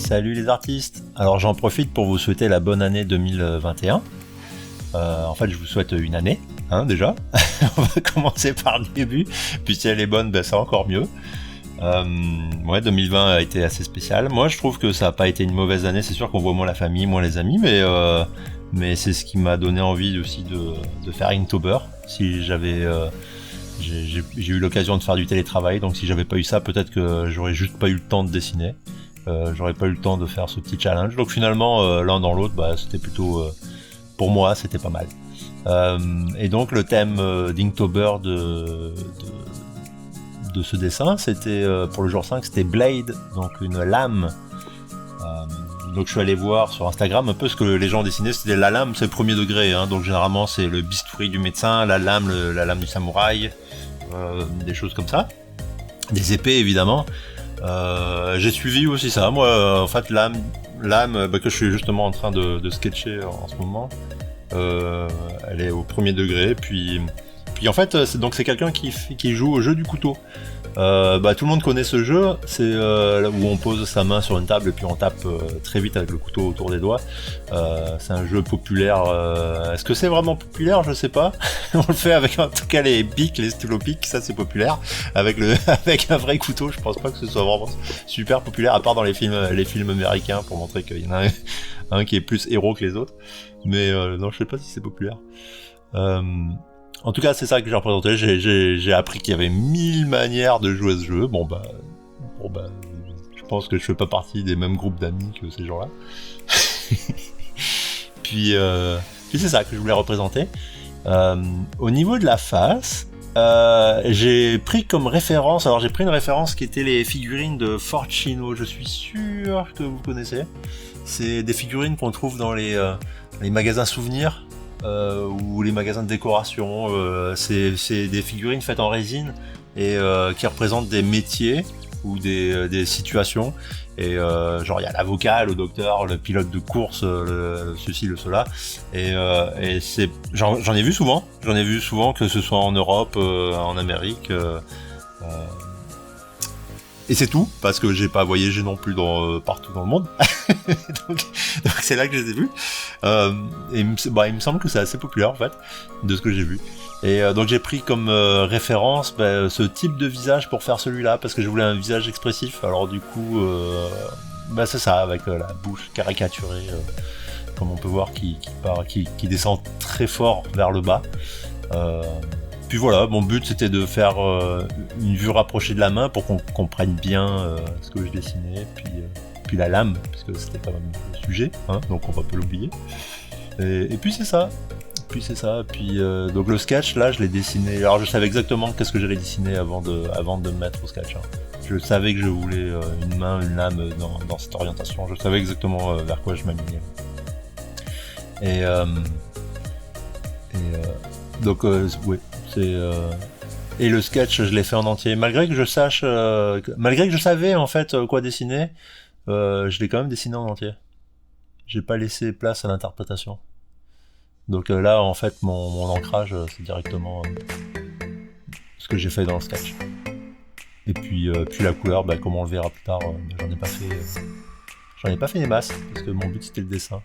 Salut les artistes. Alors j'en profite pour vous souhaiter la bonne année 2021. En fait, je vous souhaite une année, déjà. On va commencer par le début. Puis si elle est bonne, c'est encore mieux. Ouais, 2020 a été assez spécial. Moi, je trouve que ça n'a pas été une mauvaise année. C'est sûr qu'on voit moins la famille, moins les amis, mais c'est ce qui m'a donné envie aussi de faire Inktober. Si j'avais j'ai eu l'occasion de faire du télétravail, donc si j'avais pas eu ça, peut-être que j'aurais juste pas eu le temps de dessiner. J'aurais pas eu le temps de faire ce petit challenge. Donc finalement, l'un dans l'autre, c'était plutôt, pour moi, c'était pas mal. Et donc le thème d'Inktober de ce dessin, c'était pour le jour 5, c'était Blade, donc une lame. Donc je suis allé voir sur Instagram un peu ce que les gens dessinaient. C'était la lame, c'est le premier degré, donc généralement c'est le bistouri du médecin, la lame du samouraï, des choses comme ça, des épées évidemment. J'ai suivi aussi ça. Moi, en fait, lame que je suis justement en train de sketcher en ce moment, elle est au premier degré. Puis en fait, c'est quelqu'un qui joue au jeu du couteau. Tout le monde connaît ce jeu. C'est là où on pose sa main sur une table et puis on tape très vite avec le couteau autour des doigts. C'est un jeu populaire. Est-ce que c'est vraiment populaire? Je sais pas. On le fait avec en tout cas les pics, les stylopics, ça c'est populaire. Avec un vrai couteau, je pense pas que ce soit vraiment super populaire, à part dans les films américains pour montrer qu'il y en a un qui est plus héros que les autres. Mais non, je sais pas si c'est populaire. En tout cas, c'est ça que j'ai représenté. J'ai appris qu'il y avait 1000 manières de jouer à ce jeu. Je pense que je fais pas partie des mêmes groupes d'amis que ces gens-là. Puis c'est ça que je voulais représenter. Au niveau de la face, j'ai pris comme référence. Alors j'ai pris une référence qui était les figurines de Fortchino. Je suis sûr que vous connaissez. C'est des figurines qu'on trouve dans les magasins souvenirs. Ou les magasins de décoration, c'est des figurines faites en résine et qui représentent des métiers ou des situations. Et genre il y a l'avocat, le docteur, le pilote de course, ceci, le cela. Et j'en ai vu souvent. J'en ai vu souvent, que ce soit en Europe, en Amérique. Et c'est tout, parce que j'ai pas voyagé non plus partout dans le monde. donc c'est là que je les ai vus. Et il me semble que c'est assez populaire en fait, de ce que j'ai vu. Et donc j'ai pris comme référence ce type de visage pour faire celui-là, parce que je voulais un visage expressif. Alors du coup, c'est ça, avec la bouche caricaturée, comme on peut voir, qui descend très fort vers le bas. Puis voilà, mon but c'était de faire une vue rapprochée de la main pour qu'on comprenne bien ce que je dessinais, puis la lame, parce que c'était quand même le sujet, donc on va pas l'oublier. Et puis c'est ça. Puis donc le sketch là, je l'ai dessiné. Alors je savais exactement qu'est-ce que j'allais dessiner avant de me mettre au sketch. Je savais que je voulais une main, une lame dans cette orientation. Je savais exactement vers quoi je m'alignais. Donc oui. Et le sketch, je l'ai fait en entier, malgré que je savais en fait quoi dessiner. Je l'ai quand même dessiné en entier. J'ai pas laissé place à l'interprétation. Donc là, en fait, mon ancrage, c'est directement ce que j'ai fait dans le sketch. Et puis la couleur, comme on le verra plus tard, j'en ai pas fait des masses parce que mon but c'était le dessin.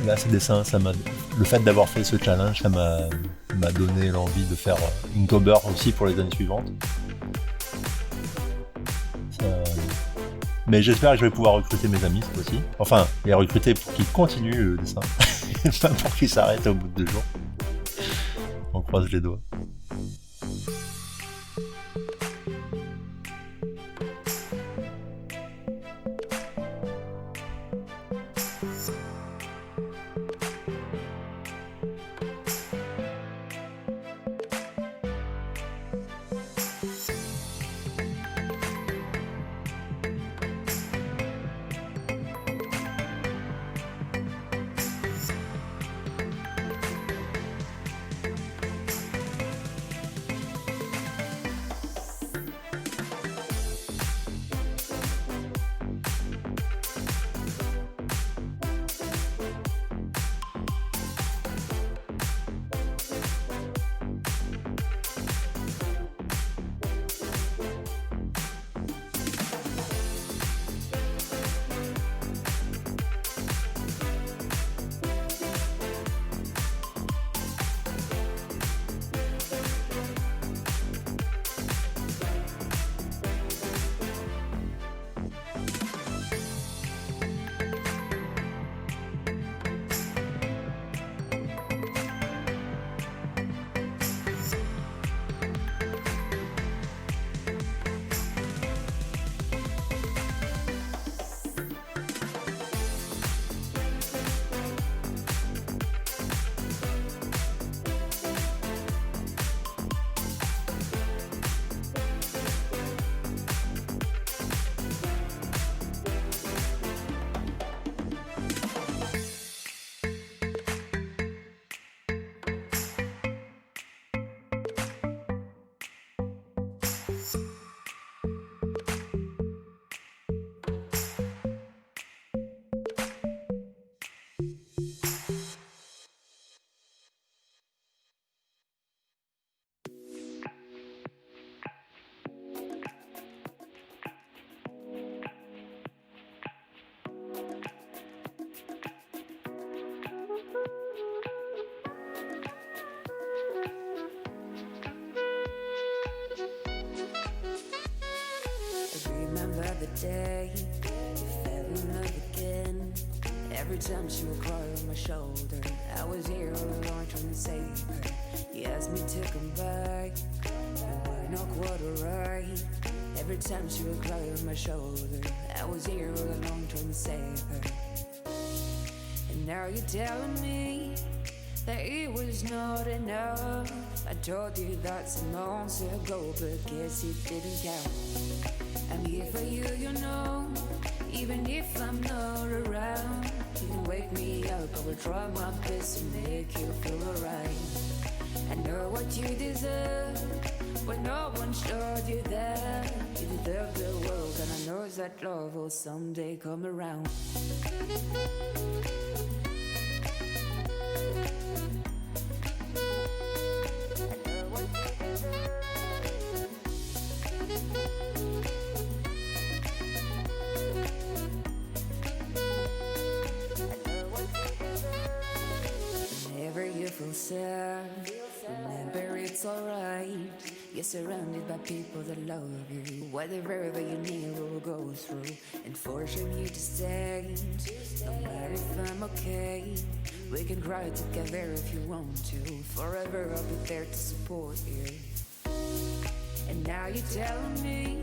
Là, ces dessins, le fait d'avoir fait ce challenge, ça m'a donné l'envie de faire Inktober aussi pour les années suivantes. Mais j'espère que je vais pouvoir recruter mes amis cette fois-ci. Enfin, les recruter pour qu'ils continuent le dessin, pas pour qu'ils s'arrêtent au bout de 2 jours. On croise les doigts. other day. You fell in love again. Every time she would cry on my shoulder, I was here all along trying to save her. You asked me to come back, but we're not quite alright. Every time she would cry on my shoulder, I was here all along trying to save her. And now you're telling me that it was not enough. I told you that some months ago, but guess it didn't count. I'm here for you, you know, even if I'm not around. You can wake me up, I will try my best to make you feel alright. I know what you deserve, but no one showed you that. You deserve the world, and I know that love will someday come around. You feel sad, remember it's alright. You're surrounded by people that love you. Whatever you need will go through and forcing you to stay. No matter if I'm okay, we can cry together if you want to. Forever I'll be there to support you. And now you're telling me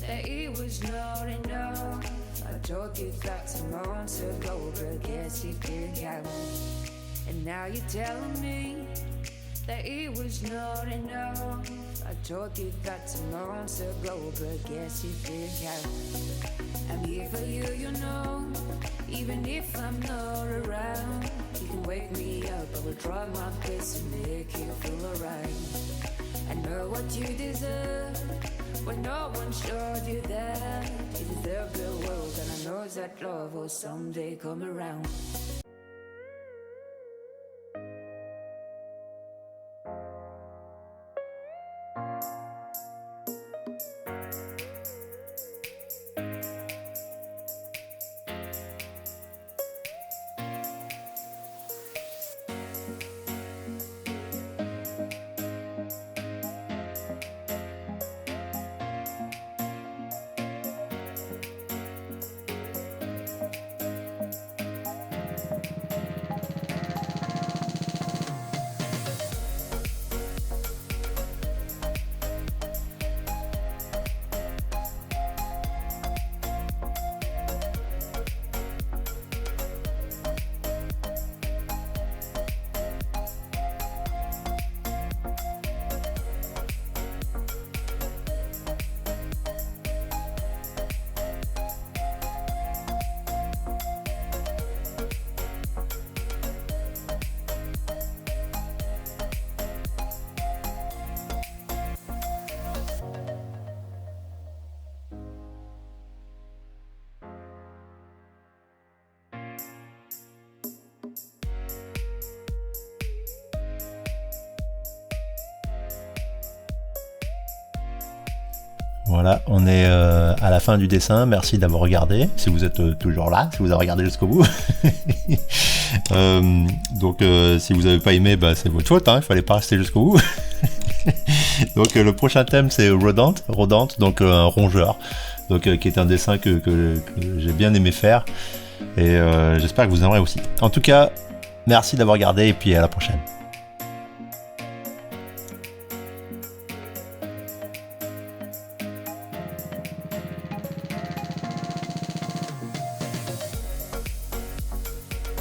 that it was not enough. I told you that some months ago, but guess it didn't count. And now you're telling me that it was not enough. I told you that some months ago, but guess it didn't count. I'm here for you, you know, even if I'm not around. You can wake me up, I will try my best to make you feel alright. I know what you deserve, but no one showed you that. You deserve the world, and I know that love will someday come around. Voilà, on est à la fin du dessin. Merci d'avoir regardé. Si vous êtes toujours là, si vous avez regardé jusqu'au bout. Donc, si vous n'avez pas aimé, bah, c'est votre faute. Hein, il fallait pas rester jusqu'au bout. Donc, le prochain thème, c'est Rodent, donc un rongeur. Donc, qui est un dessin que j'ai bien aimé faire. Et j'espère que vous aimerez aussi. En tout cas, merci d'avoir regardé et puis à la prochaine.